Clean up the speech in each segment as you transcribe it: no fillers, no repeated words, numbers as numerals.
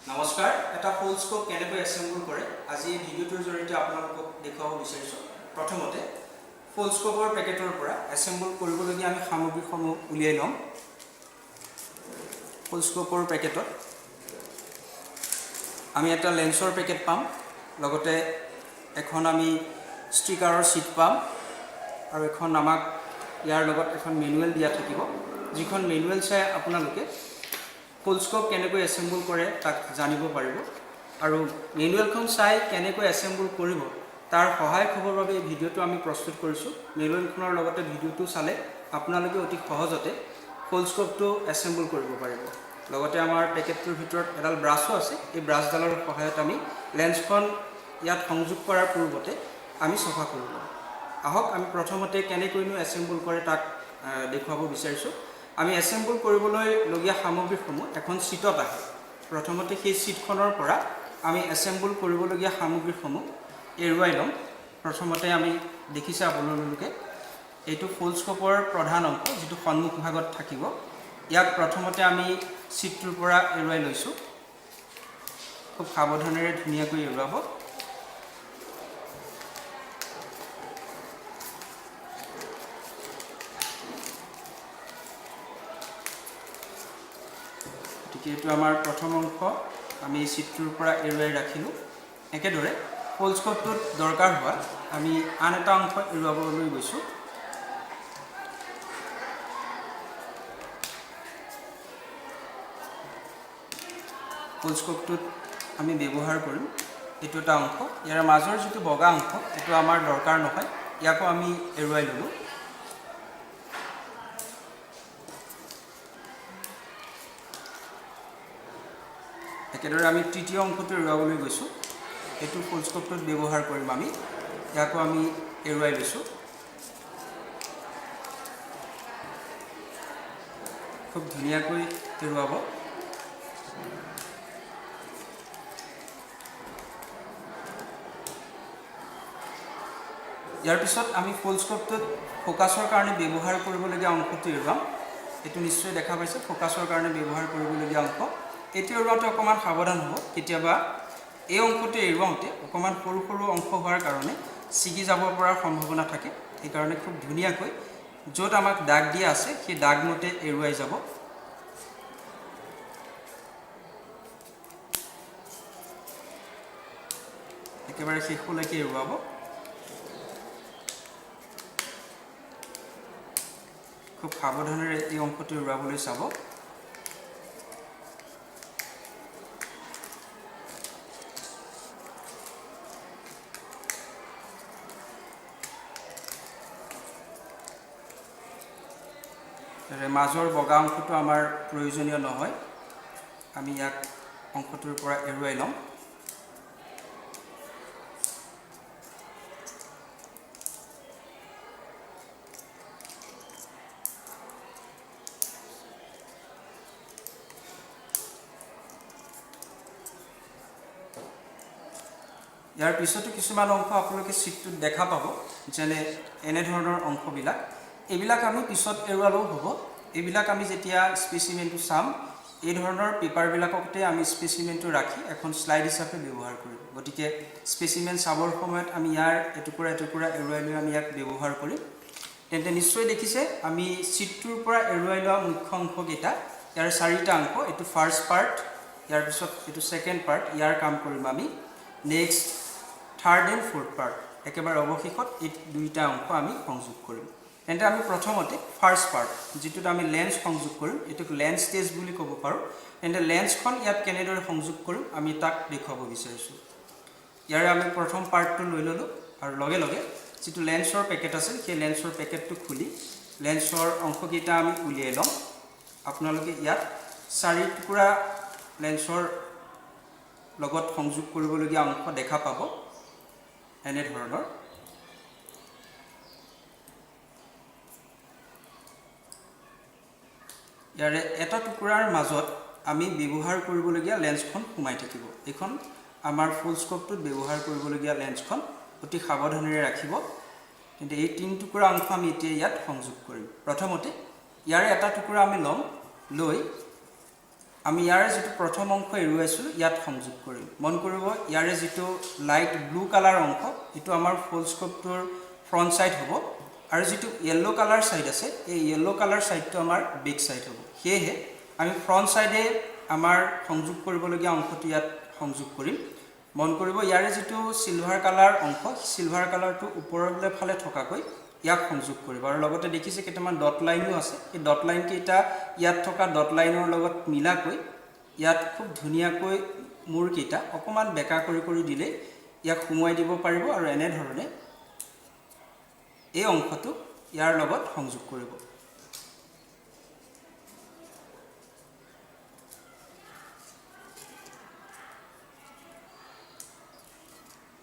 নমস্কাৰ এটা ফোল্ডস্কোপ কেনেকৈ এসেম্বল কৰে আজি এই ভিডিওটোৰ জৰিয়তে আপোনালোকক দেখাব বিচাৰিছো প্ৰথমতে ফোল্ডস্কোপৰ পেকেটৰ পৰা এসেম্বল কৰিবলগীয়া আমি সামগ্ৰীসমূহ উলিয়াই লম ফোল্ডস্কোপৰ পেকেটত আমি এটা লেন্সৰ পেকেট পাম লগতে এখন আমি ষ্টিকাৰৰ শীট পাম আৰু এখন আমাক ইয়াৰ লগত এখন মেনুৱেল দিয়া থাকিব যিখন মেনুৱেল চাই আপোনালোকে Foldscope কেনেকৈ এসেম্বল কৰে তাক জানিব পাৰিব আৰু মেনুৱেলখন চাই কেনেকৈ এসেম্বল কৰিব তাৰ সহায় খবৰ বাবে এই ভিডিওটো আমি প্ৰস্তুত কৰিছো মেনুৱেলখনৰ লগতে ভিডিওটো চালে আপোনালোকে অতি সহজতে Foldscopeটো এসেম্বল কৰিব পাৰিব লগতে আমাৰ পেকেটটোৰ ভিতৰত এডাল ব্ৰাছো আছে এই ব্ৰাছডালৰ সহায়ত আমি লেন্সখন ইয়াত সংযোগ কৰাৰ পূৰ্বতে আমি সফা কৰিব আহক আমি প্ৰথমতে কেনেকৈনো এসেম্বল কৰে তাক দেখুৱাব বিচাৰিছো আমি এসেম্বল কৰিবলৈ লগিয়া সামগ্ৰীসমূহ এখন শীটত আছে প্ৰথমতে সেই শীটখনৰ পৰা আমি এসেম্বল কৰিবলগীয়া সামগ্ৰীসমূহ এৰুৱাই লম প্ৰথমতে আমি দেখিছে আপোনালোকে এইটো ফোল্ডস্কোপৰ প্ৰধান অংশ যেটো সন্মুখ ভাগত থাকিব ইয়াক প্ৰথমতে আমি শীটটোৰ পৰা এৰুৱাই লৈছো খুব সাৱধানেৰে ধুনীয়াকৈ এৰুৱাব এটো আমাৰ প্ৰথম অংশ আমি শীটটোৰ পৰা এৰুৱাই ৰাখিলো একেদৰে ফোল্ডস্কোপটোত দৰকাৰ হোৱা আমি আন এটা অংশ এৰুৱাবলৈ গৈছো ফোল্ডস্কোপটোত আমি ব্যৱহাৰ কৰিম এটো এটা অংশ ইয়াৰ মাজৰ যেটো বগা অংশ এটো আমাৰ দৰকাৰ নহয় ইয়াকো আমি এৰুৱাই ললো একেদৰে আমি তৃতীয় অংশটো এৰুৱাবলৈ গৈছো এটো ফোল্ডস্কোপটোত ব্যৱহাৰ কৰিম আমি ইয়াকো আমি এৰুৱাই লৈছো খুব ধুনীয়াকৈ এৰুৱাব ইয়াৰ পিছত আমি ফোল্ডস্কোপটোত ফোকাছৰ কাৰণে ব্যৱহাৰ কৰিবলগীয়া অংশটো এৰুৱাম এটো নিশ্চয় দেখা পাইছে ফোকাছৰ কাৰণে ব্যৱহাৰ কৰিবলগীয়া অংশ এতিয়া এৰুৱাটো অকমান সাৱধান হ'ব কেতিয়াবা এই অংশটো এৰুৱাওঁতে অকমান সৰু সৰু অংশ হোৱাৰ কাৰণে ছিগি যাব পৰাৰ সম্ভাৱনা থাকে এই কাৰণে খুব ধুনীয়াকৈ য'ত আমাক দাগ দিয়া আছে সেই দাগ মতে এৰুৱাই যাব একেবাৰে শেষলৈকে এৰুৱাব খুব সাৱধানেৰে এই অংশটো এৰুৱাবলৈ চাব মাজৰ বগা অংশটো আমাৰ প্ৰয়োজনীয় নহয় আমি ইয়াক অংশটোৰ পৰা এৰুৱাই লম ইয়াৰ পিছতো কিছুমান অংশ আপোনালোকে শীটটোত দেখা পাব যেনে এনে ধৰণৰ অংশবিলাক এইবিলাক আমি পিছত এৰুৱালেও হ'ব এইবিলাক আমি যেতিয়া স্পেচিমেনটো চাম এই ধৰণৰ পেপাৰবিলাকতে আমি স্পেচিমেনটো ৰাখি এখন স্লাইড হিচাপে ব্যৱহাৰ কৰিম গতিকে স্পেচিমেন চাবৰ সময়ত আমি ইয়াৰ এটুকুৰা এৰুৱাই লৈ আমি ইয়াক ব্যৱহাৰ কৰিম তেন্তে নিশ্চয় দেখিছে আমি শীটটোৰ পৰা এৰুৱাই লোৱা মুখ্য অংশকেইটা ইয়াৰ চাৰিটা অংশ এটো ফাৰ্ষ্ট পাৰ্ট ইয়াৰ পিছত এটো সেকেন্ড পাৰ্ট ইয়াৰ কাম কৰিম আমি next third and fourth part একেবাৰে অৱশেষত এই দুইটা অংশ আমি সংযোগ কৰিম তেন্তে আমি প্ৰথমতে ফাৰ্ষ্ট পাৰ্ট যেটোত আমি লেন্স সংযোগ কৰিম এটোক লেন্স টেষ্ট বুলি ক'ব পাৰো তেন্তে লেন্সখন ইয়াত কেনেদৰে সংযোগ কৰিম আমি তাক দেখুৱাব বিচাৰিছো ইয়াৰে আমি প্ৰথম পাৰ্টটো লৈ ললো আৰু লগে লগে যেটো লেন্সৰ পেকেট আছে সেই লেন্সৰ পেকেটটো খুলি লেন্সৰ অংশকেইটা আমি উলিয়াই লম আপোনালোকে ইয়াত চাৰি টুকুৰা লেন্সৰ লগত সংযোগ কৰিবলগীয়া অংশ দেখা পাব এনে ধৰণৰ ইয়াৰে এটা টুকুৰাৰ মাজত আমি ব্যৱহাৰ কৰিবলগীয়া লেন্সখন সোমাই থাকিব এখন আমাৰ ফোল্ডস্কোপটোত ব্যৱহাৰ কৰিবলগীয়া লেন্সখন অতি সাৱধানেৰে ৰাখিব কিন্তু এই তিন টুকুৰা অংশ আমি এতিয়া ইয়াত সংযোগ কৰিম প্ৰথমতে ইয়াৰে এটা টুকুৰা আমি লম লৈ আমি ইয়াৰে যেটো প্ৰথম অংশ এৰুৱাইছো ইয়াত সংযোগ কৰিম মন কৰিব ইয়াৰে যেটো লাইট ব্লু কালাৰ অংশ এটো আমাৰ ফোল্ডস্কোপটোৰ ফ্ৰন্ট সাইড হ'ব আৰু যেটো ইয়েলো কালাৰ সাইড আছে এই ইয়েলো কালাৰ সাইডটো আমাৰ বেক সাইড হ'ব হেহে আমি ফ্ৰন্ট সাইডে আমাৰ সংযোগ কৰিবলগীয়া অংশটো ইয়াত সংযোগ কৰিম মন কৰিব ইয়াৰে যেটো সিলভাৰ কালাৰ অংশ সিলভাৰ কালাৰটো ওপৰলে ফালে থকাকৈ ইয়াক সংযোগ কৰিব আৰু লগতে দেখিছে কেইটামান ডট লাইনও আছে এই ডট লাইন কেইটা ইয়াত থকা ডট লাইনৰ লগত মিলাকৈ ইয়াত খুব ধুনিয়াকৈ মূৰ কেইটা অকমান বেকা কৰি দিলে ইয়াক সুমুৱাই দিব পাৰিব আৰু এনে ধৰণে এই অংশটো ইয়াৰ লগত সংযোগ কৰিব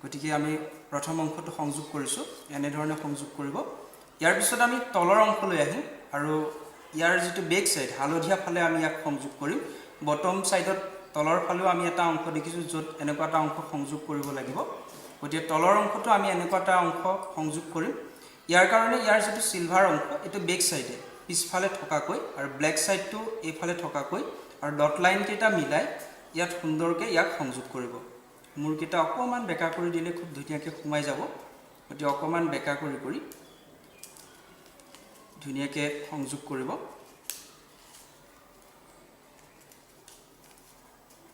গতিকে আমি প্ৰথম অংশটো সংযোগ কৰিছো এনে ধৰণে সংযোগ কৰিব ইয়াৰ পিছত আমি তলৰ অংশলৈ আহিম আৰু ইয়াৰ যেটো বেক সাইড হালধীয়া ফালে আমি ইয়াক সংযোগ কৰিম বটম সাইডত তলৰ ফালেও আমি এটা অংশ দেখিছো যত এনেকুৱা এটা অংশ সংযোগ কৰিব লাগিব গতিকে তলৰ অংশটো আমি এনেকুৱা এটা অংশ সংযোগ কৰিম ইয়াৰ কাৰণে ইয়াৰ যেটো সিলভাৰ অংশ এটো বেক সাইডে পিছফালে থকাকৈ আৰু ব্ল্যাক সাইডটো এইফালে থকাকৈ আৰু ডট লাইন কেইটা মিলাই ইয়াত সুন্দৰকৈ ইয়াক সংযোগ কৰিব মূৰ কেইটা অকমান বেকা কৰি দিলে খুব ধুনিয়াকৈ সুমাই যাব গতি অকমান বেকা কৰি ধুনিয়াকৈ সংযোগ কৰিব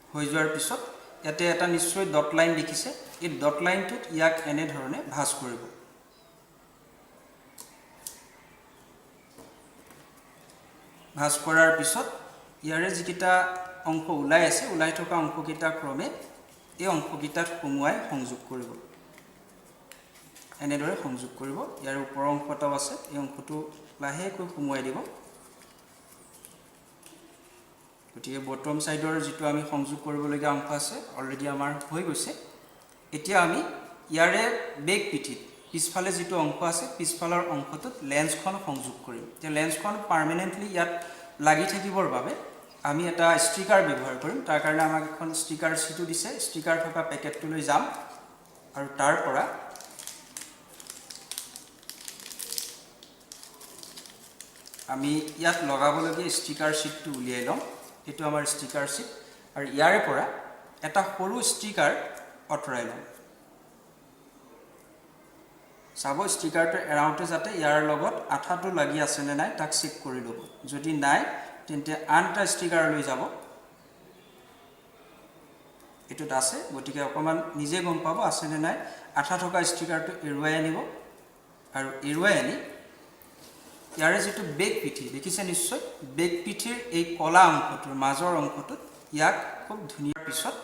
হৈ যোৱাৰ পিছত ইয়াতে এটা নিশ্চয় ডট লাইন দেখিছে এই ডট লাইনটোত ইয়াক এনে ধৰণে ভাঁজ কৰিব ভাঁজ কৰাৰ পিছত ইয়াৰে যিকিটা অংশ ওলাই আছে ওলাই থকা অংশকিটা ক্ৰমে এই অংশকিটাত সুমুৱাই সংযোগ কৰিব এনেদৰে সংযোগ কৰিব ইয়াৰ ওপৰ অংশটাও আছে এই অংশটো লাহেকৈ সুমুৱাই দিব গতিকে বটম সাইডৰ যেটো আমি সংযোগ কৰিবলগীয়া অংশ আছে অলৰেডি আমাৰ হৈ গৈছে এতিয়া আমি ইয়াৰে বেক পিঠিত পিছফালে যেটো অংশ আছে পিছফালৰ অংশটোত লেন্সখন সংযোগ কৰিম যে লেন্সখন পাৰ্মানেন্টলি ইয়াত লাগি থাকিবৰ বাবে আমি এটা ষ্টিকাৰ ব্যৱহাৰ কৰিম তাৰ কাৰণে আমাক এখন ষ্টিকাৰ সিটো দিছে ষ্টিকাৰ থকা পেকেটটো লৈ যাম আৰু তাৰ পৰা আমি ইয়াত লগাবলগীয়া ষ্টিকাৰ সিটটো উলিয়াই লম এটো আমাৰ ষ্টিকাৰ সিট আৰু ইয়াৰে পৰা এটা সৰু ষ্টিকাৰ অতৰাই লম সাব ষ্টিকাৰটো এৰাউতে যাতে ইয়াৰ লগত আঠাটো লাগি আছে নে নাই তাক চেক কৰি লব যদি নাই তেন্তে আনটা ষ্টিকাৰ লৈ যাব এটোত আছে গতিকে অকমান নিজে গম পাব আছে নে নাই আঠা থকা ষ্টিকাৰটো এৰুৱাই আনিব আৰু এৰুৱাই আনি ইয়াৰে যেটো বেক পিঠি দেখিছে নিশ্চয় বেক পিঠিৰ এই কলা অংশটোৰ মাজৰ অংশটোত ইয়াক খুব ধুনিয়াৰ পিছত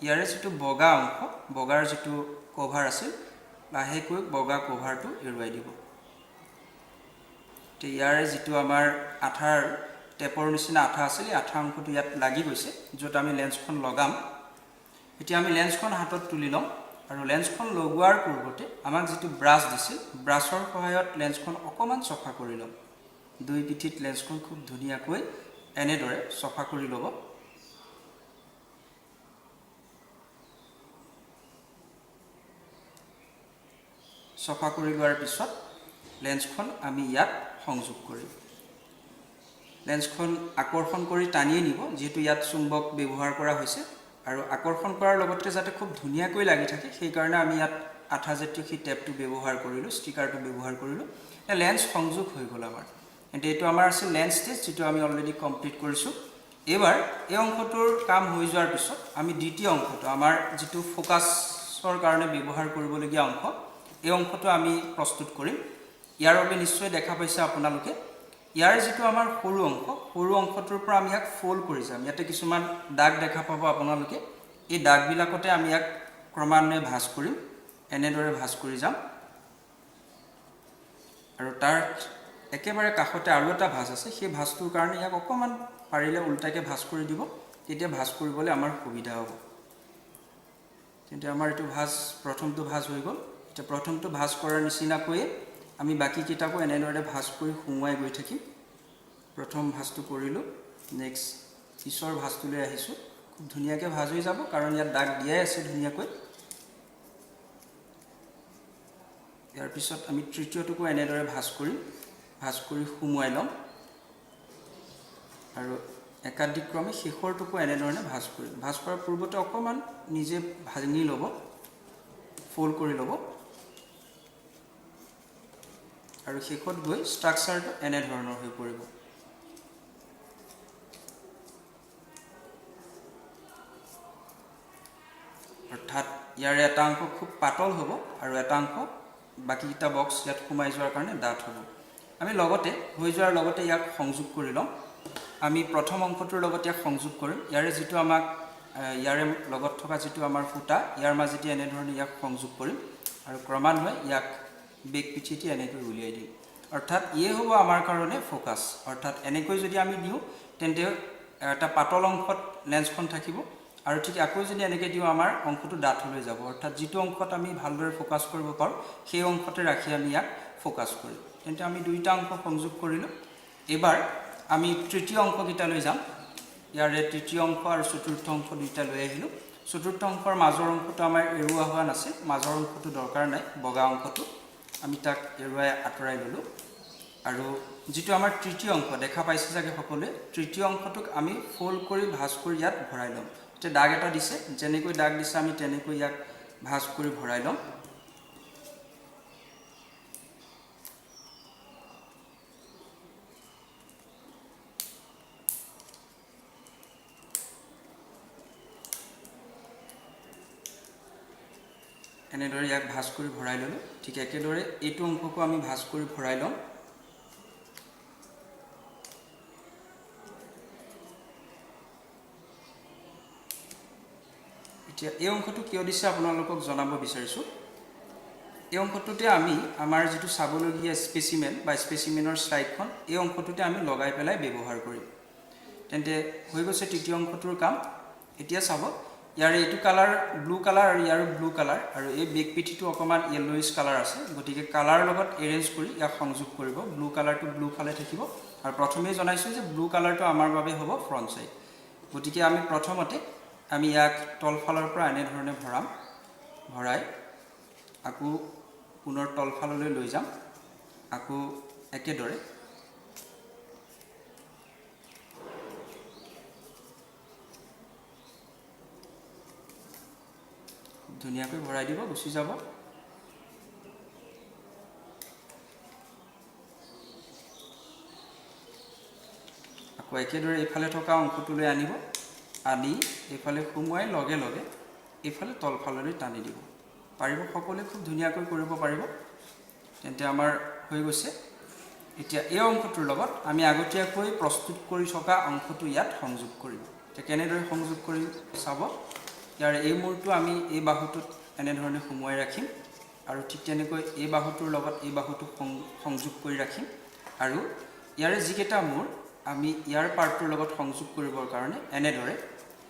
ইয়াৰে যেটো বগা অংশ বগাৰ যেটো কভাৰ আছিল লাহেকৈ বগা কভাৰটো এৰুৱাই দিব তে ইয়াৰে যেটো আমাৰ আঠাৰ টেপৰ নিচিনা আঠা আছিল আঠা অংশটো ইয়াত লাগি গৈছে যত আমি লেন্সখন লগাম এতিয়া আমি লেন্সখন হাতত তুলি লম আৰু লেন্সখন লগোৱাৰ পূৰ্বতে আমাক যেটো ব্ৰাছ দিছিল ব্ৰাছৰ সহায়ত লেন্সখন অকমান সফা কৰি লম দুই পিঠিত লেন্সখন খুব ধুনিয়াকৈ এনেদৰে সফা কৰি লব সফা কৰি লোৱাৰ পিছত লেন্সখন আমি ইয়াত সংযোগ কৰিম লেন্সখন আকৰ্ষণ কৰি টানি নিব যেটো ইয়াত চুম্বক ব্যৱহাৰ কৰা হৈছে আৰু আকৰ্ষণ কৰাৰ লগতে যাতে খুব ধুনিয়াকৈ লাগি থাকে সেই কাৰণে আমি ইয়াত আঠা জাতীয় কি টেপটো ব্যৱহাৰ কৰিলো ষ্টিকাৰটো ব্যৱহাৰ কৰিলো লেন্স সংযোগ হৈ গল আমাৰ এতে এটো আমাৰ আছে লেন্স টেষ্ট যেটো আমি অলৰেডি কমপ্লিট কৰিছো এবাৰ এই অংশটোৰ কাম হৈ যোৱাৰ পিছত আমি দ্বিতীয় অংশটো আমাৰ যেটো ফোকাসৰ কাৰণে ব্যৱহাৰ কৰিবলগীয়া অংশ এই অংশটো আমি প্ৰস্তুত কৰিম ইয়াৰ বাবে নিশ্চয় দেখা পাইছে আপোনালোকে ইয়াৰ যেটো আমাৰ সৰু অংশটোৰ পৰা আমি ইয়াক ফোল্ড কৰি যাম ইয়াতে কিছুমান দাগ দেখা পাব আপোনালোকে এই দাগবিলাকতে আমি ইয়াক ক্ৰমান্বয়ে ভাঁজ কৰিম এনেদৰে ভাঁজ কৰি যাম আৰু তাৰ একেবাৰে কাষতে আৰু এটা ভাঁজ আছে সেই ভাঁজটোৰ কাৰণে ইয়াক অকমান পাৰিলে উল্টাকে ভাঁজ কৰি দিব তেতিয়া ভাঁজ কৰিবলৈ আমাৰ সুবিধা হ'ব তেন্তে আমাৰ এটো ভাঁজ প্ৰথমটো ভাঁজ হৈ গল এতিয়া প্ৰথমটো ভাঁজ কৰাৰ নিচিনাকৈ আমি বাকি কিটাকো এনেদৰে ভাঁজ কৰি সুমুৱাই গৈ থাকিম প্ৰথম ভাঁজটো কৰিলো নেক্সট পিছৰ ভাঁজটোলৈ আহিছো খুব ধুনিয়াকৈ ভাঁজ হৈ যাব কাৰণ ইয়াত দাগ দিয়াই আছে ধুনিয়াকৈ ইয়াৰ পিছত আমি তৃতীয়টোকো এনেদৰে ভাঁজ কৰি সুমুৱাই লম আৰু একাধিক্ৰমে শেষৰটুকু এনেধৰণে ভাঁজ কৰিম। ভাঁজ কৰাৰ পূৰ্বতে অকণমান নিজে ভাঙি ল'ব, ফ'ল্ড কৰি ল'ব আৰু শেষত গৈ ষ্ট্ৰাকচাৰটো এনেধৰণৰ হৈ পৰিব। অৰ্থাৎ ইয়াৰ এটা অংশ খুব পাতল হ'ব আৰু এটা অংশ বাকীকেইটা বক্স ইয়াত সোমাই যোৱাৰ কাৰণে ডাঠ হ'ব। আমি লগতে হৈ যোৱাৰ লগতে ইয়াক সংযোগ কৰি ল'ম। আমি প্ৰথম অংশটোৰ লগত ইয়াক সংযোগ কৰিম। ইয়াৰে যিটো আমাক ইয়াৰে লগত থকা যিটো আমাৰ ফুটা, ইয়াৰ মাজেদি এনেধৰণে ইয়াক সংযোগ কৰিম আৰু ক্ৰমান্বয়ে ইয়াক বেক পিঠিতে এনেকৈ উলিয়াই দিম। অৰ্থাৎ ইয়ে হ'ব আমাৰ কাৰণে ফ'কাছ। অৰ্থাৎ এনেকৈ যদি আমি দিওঁ তেন্তে এটা পাতল অংশত লেন্সখন থাকিব আৰু ঠিক আকৌ যদি এনেকৈ দিওঁ আমাৰ অংশটো ডাঠ হৈ যাব। অৰ্থাৎ যিটো অংশত আমি ভালদৰে ফ'কাছ কৰিব পাৰোঁ সেই অংশতে ৰাখি আমি ইয়াক ফ'কাছ কৰিম। তেন্তে আমি দুইটা অংশ সংযোগ কৰিলোঁ। এইবাৰ আমি তৃতীয় অংশকেইটালৈ যাম। ইয়াৰে তৃতীয় অংশ আৰু চতুৰ্থ অংশ দুইটা লৈ আহিলোঁ। চতুৰ্থ অংশৰ মাজৰ অংশটো আমাৰ এৰুৱা হোৱা নাছিল, মাজৰ অংশটো দৰকাৰ নাই, বগা অংশটো আমি তাক এৰুৱাই আঁতৰাই ল'লোঁ। আৰু যিটো আমাৰ তৃতীয় অংশ দেখা পাইছে চাগে সকলোৱে, তৃতীয় অংশটোক আমি ফ'ল্ড কৰি ভাঁজ কৰি ইয়াত ভৰাই ল'ম। এতিয়া দাগ এটা দিছে, যেনেকৈ দাগ দিছে আমি তেনেকৈ ইয়াক ভাঁজ কৰি ভৰাই ল'ম। এনেদৰে ইয়াক ভাঁজ কৰি ভৰাই ল'লোঁ। ঠিক একেদৰে এইটো অংশকো আমি ভাঁজ কৰি ভৰাই ল'ম। এতিয়া এই অংশটো কিয় দিছে আপোনালোকক জনাব বিচাৰিছোঁ। এই অংশটোতে আমি আমাৰ যিটো চাবলগীয়া স্পেচিমেন বা স্পেচিমেনৰ শ্লাইডখন এই অংশটোতে আমি লগাই পেলাই ব্যৱহাৰ কৰিম। তেন্তে হৈ গৈছে তৃতীয় অংশটোৰ কাম। এতিয়া চাব, ইয়াৰে এইটো কালাৰ ব্লু কালাৰ আৰু ইয়াৰো ব্লু কালাৰ আৰু এই বেক পিঠিটো অকণমান য়েল্লোইছ কালাৰ আছে। গতিকে কালাৰ লগত এৰেঞ্জ কৰি ইয়াক সংযোগ কৰিব। ব্লু কালাৰটো ব্লু ফালে থাকিব আৰু প্ৰথমেই জনাইছোঁ যে ব্লু কালাৰটো আমাৰ বাবে হ'ব ফ্ৰণ্ট ছাইড। গতিকে আমি প্ৰথমতে আমি ইয়াক তলফালৰ পৰা এনেধৰণে ভৰাম। ভৰাই আকৌ পুনৰ তলফাললৈ লৈ যাম। আকৌ একেদৰে ধুনীয়াকৈ ভৰাই দিব, গুচি যাব। আকৌ একেদৰে এইফালে থকা অংশটোলৈ আনিব, আনি এইফালে সোমোৱাই লগে লগে এইফালে তলফাললৈ টানি দিব পাৰিব। সকলোৱে খুব ধুনীয়াকৈ কৰিব পাৰিব। তেন্তে আমাৰ হৈ গৈছে। এতিয়া এই অংশটোৰ লগত আমি আগতীয়াকৈ প্ৰস্তুত কৰি থকা অংশটো ইয়াত সংযোগ কৰিম। এতিয়া কেনেদৰে সংযোগ কৰিম চাব। ইয়াৰ এই মূৰটো আমি এই বাহুটোত এনেধৰণে সোমোৱাই ৰাখিম আৰু ঠিক তেনেকৈ এই বাহুটোৰ লগত এই বাহুটো সংযোগ কৰি ৰাখিম আৰু ইয়াৰে যিকেইটা মূৰ আমি ইয়াৰ পাৰ্টটোৰ লগত সংযোগ কৰিবৰ কাৰণে এনেদৰে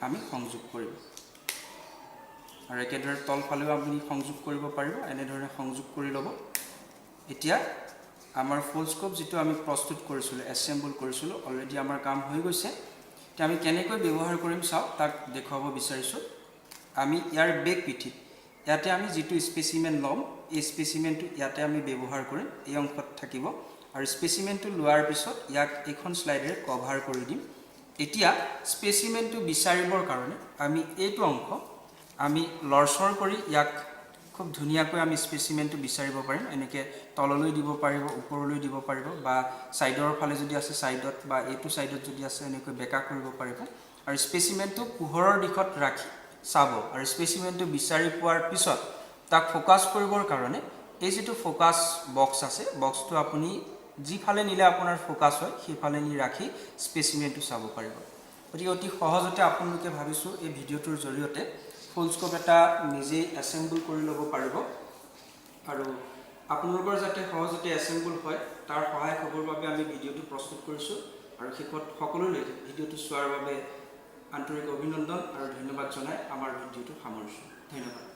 আমি সংযোগ কৰিম। আৰু একেদৰে তলফালেও আপুনি সংযোগ কৰিব পাৰিব। এনেধৰণে সংযোগ কৰি ল'ব। এতিয়া আমাৰ ফ'ল্ডস্কোপ যিটো আমি প্ৰস্তুত কৰিছিলোঁ, এছেম্বল কৰিছিলোঁ, অলৰেডি আমাৰ কাম হৈ গৈছে। এতিয়া আমি কেনেকৈ ব্যৱহাৰ কৰিম চাওক, তাক দেখুৱাব বিচাৰিছোঁ। আমি ইয়াৰ বেক পিঠিত ইয়াতে আমি যিটো স্পেচিমেন ল'ম, এই স্পেচিমেনটো ইয়াতে আমি ব্যৱহাৰ কৰিম। এই অংশত থাকিব আৰু স্পেচিমেনটো লোৱাৰ পিছত ইয়াক এইখন শ্লাইডেৰে কভাৰ কৰি দিম। এতিয়া স্পেচিমেনটো বিচাৰিবৰ কাৰণে আমি এইটো অংশ আমি লৰচৰ কৰি ইয়াক খুব ধুনীয়াকৈ আমি স্পেচিমেনটো বিচাৰিব পাৰিম। এনেকৈ তললৈ দিব পাৰিব, ওপৰলৈ দিব পাৰিব বা ছাইডৰ ফালে যদি আছে ছাইডত বা এইটো ছাইডত যদি আছে এনেকৈ বেকা কৰিব পাৰিব। আৰু স্পেচিমেনটো পোহৰৰ দিশত ৰাখি চাব আৰু স্পেচিমেনটো বিচাৰি পোৱাৰ পিছত তাক ফ'কাছ কৰিবৰ কাৰণে এই যিটো ফ'কাছ বক্স আছে, বক্সটো আপুনি যিফালে নিলে আপোনাৰ ফ'কাছ হয় সেইফালে নি ৰাখি স্পেচিমেনটো চাব পাৰিব। গতিকে অতি সহজতে আপোনালোকে ভাবিছোঁ এই ভিডিঅ'টোৰ জৰিয়তে ফ'ল্ডস্কোপ এটা নিজেই এছেম্বল কৰি ল'ব পাৰিব আৰু আপোনালোকৰ যাতে সহজতে এছেম্বল হয় তাৰ সহায় হ'বৰ বাবে আমি ভিডিঅ'টো প্ৰস্তুত কৰিছোঁ। আৰু শেষত সকলোলৈ ভিডিঅ'টো চোৱাৰ বাবে আন্তৰিক অভিনন্দন আৰু ধন্যবাদ জনাই আমাৰ ভিডিঅ'টো সামৰিছোঁ। ধন্যবাদ।